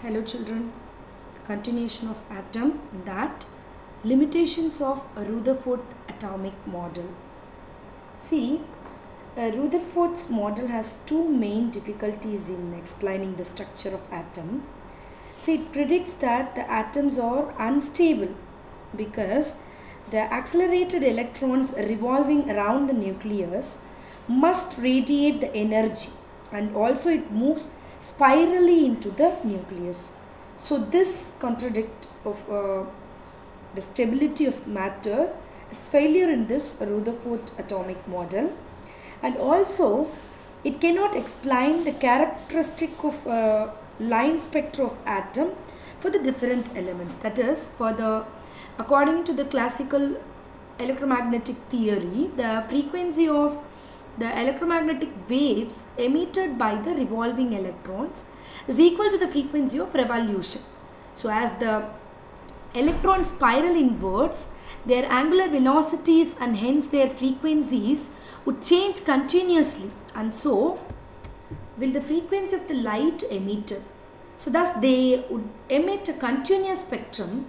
Hello children, the continuation of atom, that limitations of a Rutherford atomic model. See, Rutherford's model has two main difficulties in explaining the structure of atom. See, it predicts that the atoms are unstable because the accelerated electrons revolving around the nucleus must radiate the energy, and also it moves spirally into the nucleus. So this contradict of the stability of matter is failure in this Rutherford atomic model, and also it cannot explain the characteristic of line spectra of atom for the different elements. That is, according to the classical electromagnetic theory, the frequency of the electromagnetic waves emitted by the revolving electrons is equal to the frequency of revolution. So as the electrons spiral inwards, their angular velocities and hence their frequencies would change continuously, and so will the frequency of the light emitted. So thus they would emit a continuous spectrum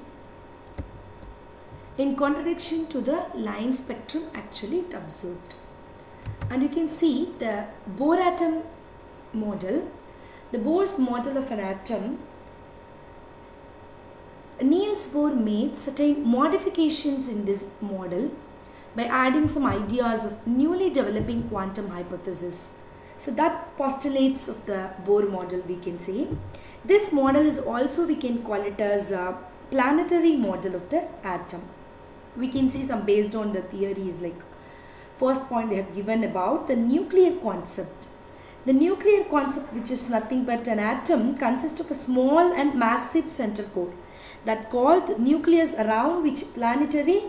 in contradiction to the line spectrum actually it observed. And you can see the Bohr atom model. The Bohr's model of an atom, Niels Bohr made certain modifications in this model by adding some ideas of newly developing quantum hypothesis. So that postulates of the Bohr model, we can say. This model is also, we can call it as a planetary model of the atom. We can see some based on the theories, like first point they have given about the nuclear concept. The nuclear concept, which is nothing but an atom, consists of a small and massive central core that called nucleus, around which planetary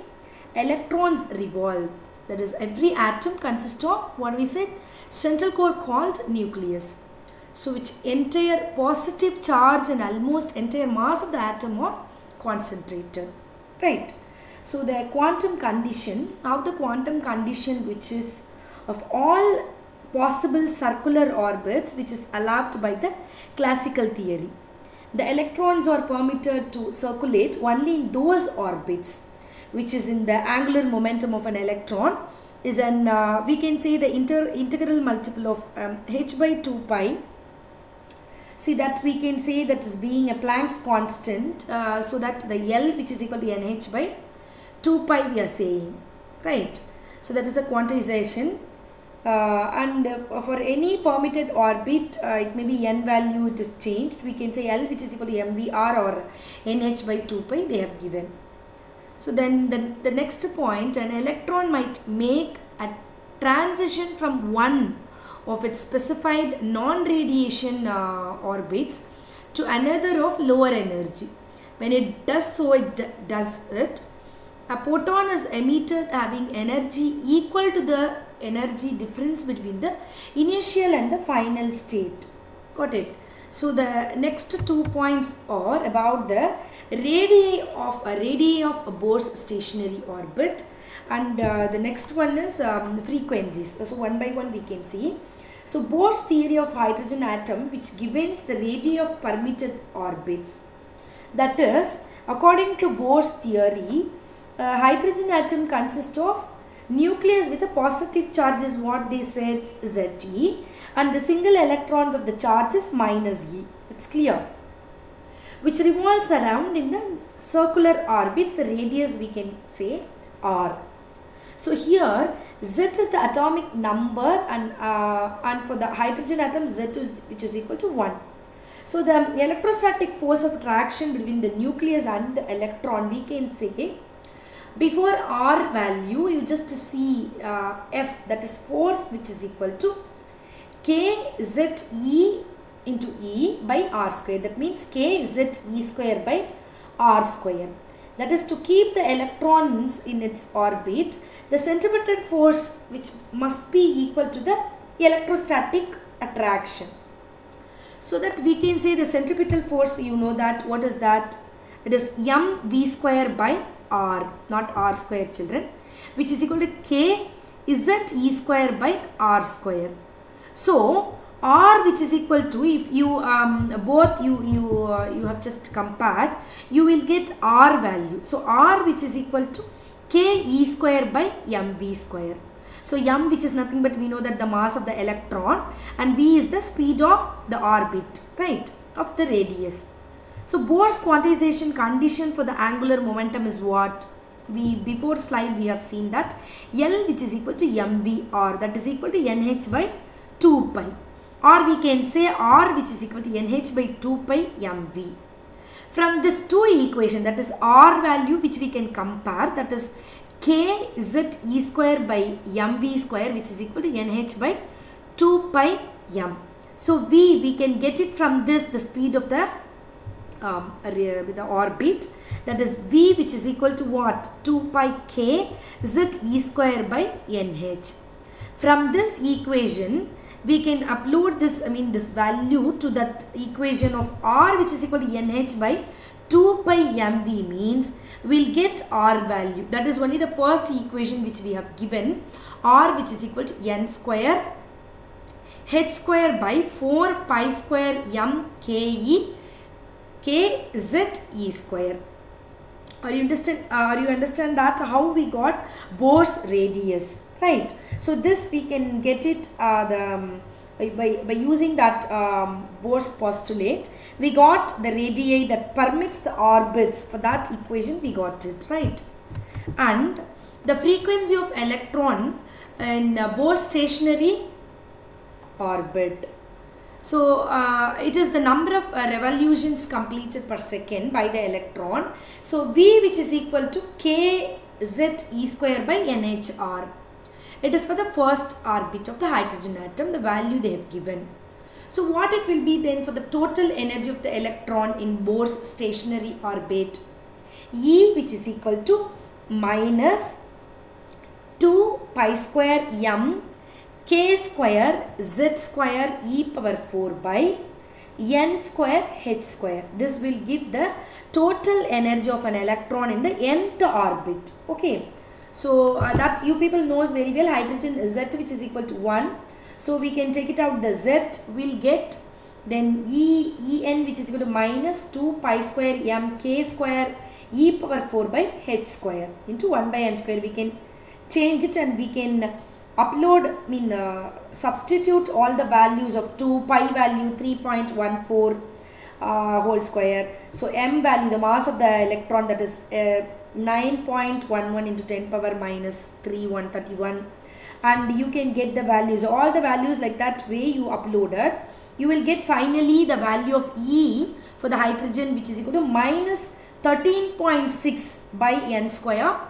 electrons revolve. That is, every atom consists of what we said, central core called nucleus. So which entire positive charge and almost entire mass of the atom are concentrated. Right. So the quantum condition, now the quantum condition which is of all possible circular orbits which is allowed by the classical theory. The electrons are permitted to circulate only in those orbits which is in the angular momentum of an electron is an, we can say the integral multiple of h by 2 pi. See, that we can say that is being a Planck's constant, so that the L which is equal to nh by 2 pi we are saying, right? So that is the quantization, and for any permitted orbit, it may be n value, it is changed. We can say L which is equal to mvr or nh by 2 pi they have given. So then the next point, an electron might make a transition from one of its specified non-radiation orbits to another of lower energy. When it does so, a photon is emitted having energy equal to the energy difference between the initial and the final state. Got it? So the next 2 points are about the radii of Bohr's stationary orbit, and the next one is frequencies. So one by one we can see. So Bohr's theory of hydrogen atom, which gives the radii of permitted orbits. That is, according to Bohr's theory, hydrogen atom consists of nucleus with a positive charge is what they said Ze, and the single electrons of the charge is minus E. It's clear. Which revolves around in the circular orbits, the radius we can say R. So here Z is the atomic number, and for the hydrogen atom Z is which is equal to 1. So the electrostatic force of attraction between the nucleus and the electron, we can say, before R value you just see F, that is force, which is equal to kZe into E by R square. That means kZe square by R square. That is to keep the electrons in its orbit, the centripetal force which must be equal to the electrostatic attraction. So that we can say the centripetal force, you know that, what is that? It is mv square by R, not R square children, which is equal to kZe square by R square. So R which is equal to, if you both you have just compared, you will get R value. So R which is equal to K E square by mv square. So m, which is nothing but we know that the mass of the electron, and v is the speed of the orbit, right, of the radius. So Bohr's quantization condition for the angular momentum is what? We before slide we have seen that L which is equal to mvr, that is equal to nh by 2 pi, or we can say R which is equal to nh by 2 pi mv. From this two equation, that is R value which we can compare, that is k z e square by mv square, which is equal to nh by 2 pi m. So we can get it from this, the speed of the with the orbit, that is v which is equal to what? 2 pi k z e square by nh. From this equation we can upload this, this value to that equation of R which is equal to nh by 2 pi mv, means we'll get R value. That is only the first equation which we have given, R which is equal to n square h square by 4 pi square m k e k z e square. Are you understand that how we got Bohr's radius, right? So this we can get it by using that Bohr's postulate. We got the radii that permits the orbits. For that equation we got it, right? And the frequency of electron in Bohr's stationary orbit. So it is the number of revolutions completed per second by the electron. So V which is equal to k z e square by nhr. It is for the first orbit of the hydrogen atom, the value they have given. So what it will be then for the total energy of the electron in Bohr's stationary orbit? E which is equal to minus 2 pi square m k square z square e power 4 by n square h square. This will give the total energy of an electron in the nth orbit. Okay. So that you people knows very well, hydrogen Z which is equal to 1. So we can take it out, the Z will get then En which is equal to minus 2 pi square m k square e power 4 by h square into 1 by n square. We can change it and we can upload, substitute all the values of 2 pi value 3.14 whole square. So m value, the mass of the electron, that is 9.11 into 10 power minus 3, 131, and you can get the values, all the values like that way you uploaded. You will get finally the value of E for the hydrogen which is equal to minus 13.6 by n square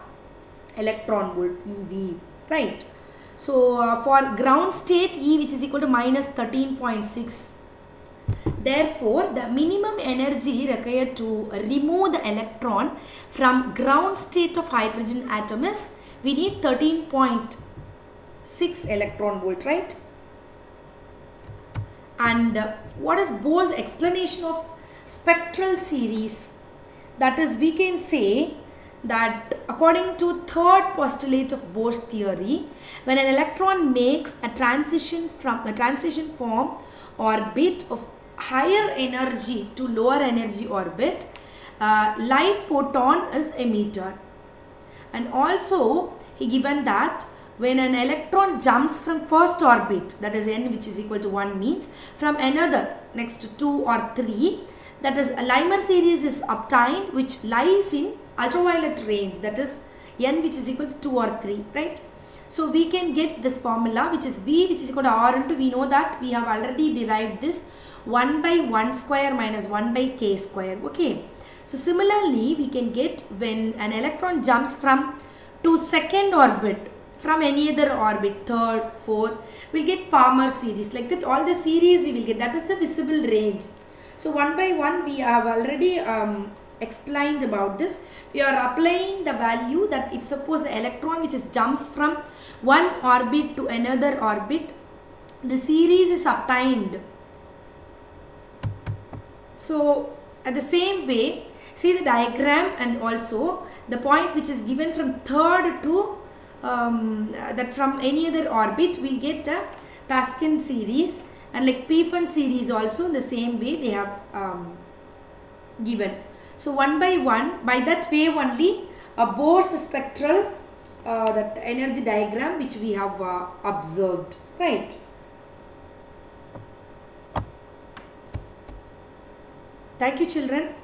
electron volt EV, right? So for ground state E which is equal to minus 13.6. Therefore, the minimum energy required to remove the electron from ground state of hydrogen atom is, we need 13.6 electron volt, right? And what is Bohr's explanation of spectral series? That is, we can say that according to third postulate of Bohr's theory, when an electron makes a transition from a transition form orbit of higher energy to lower energy orbit, light photon is emitted. And also he given that when an electron jumps from first orbit, that is n which is equal to 1, means from another next to 2 or 3, that is a Lymer series is obtained which lies in ultraviolet range, that is n which is equal to 2 or 3, right? So we can get this formula which is V which is equal to R into, we know that we have already derived this 1 by 1 square minus 1 by k square. Okay. So similarly we can get when an electron jumps from to second orbit from any other orbit, third, fourth, we'll get Palmer series. Like that all the series we will get, that is the visible range. So 1 by 1 we have already explained about this. We are applying the value that if suppose the electron which is jumps from one orbit to another orbit, the series is obtained. So at the same way, see the diagram, and also the point which is given from third to that from any other orbit, we'll get a Pascal series, And like P-Fun series also in the same way they have given. So one by one, by that way only Bohr's spectral that energy diagram which we have observed, right? Thank you children.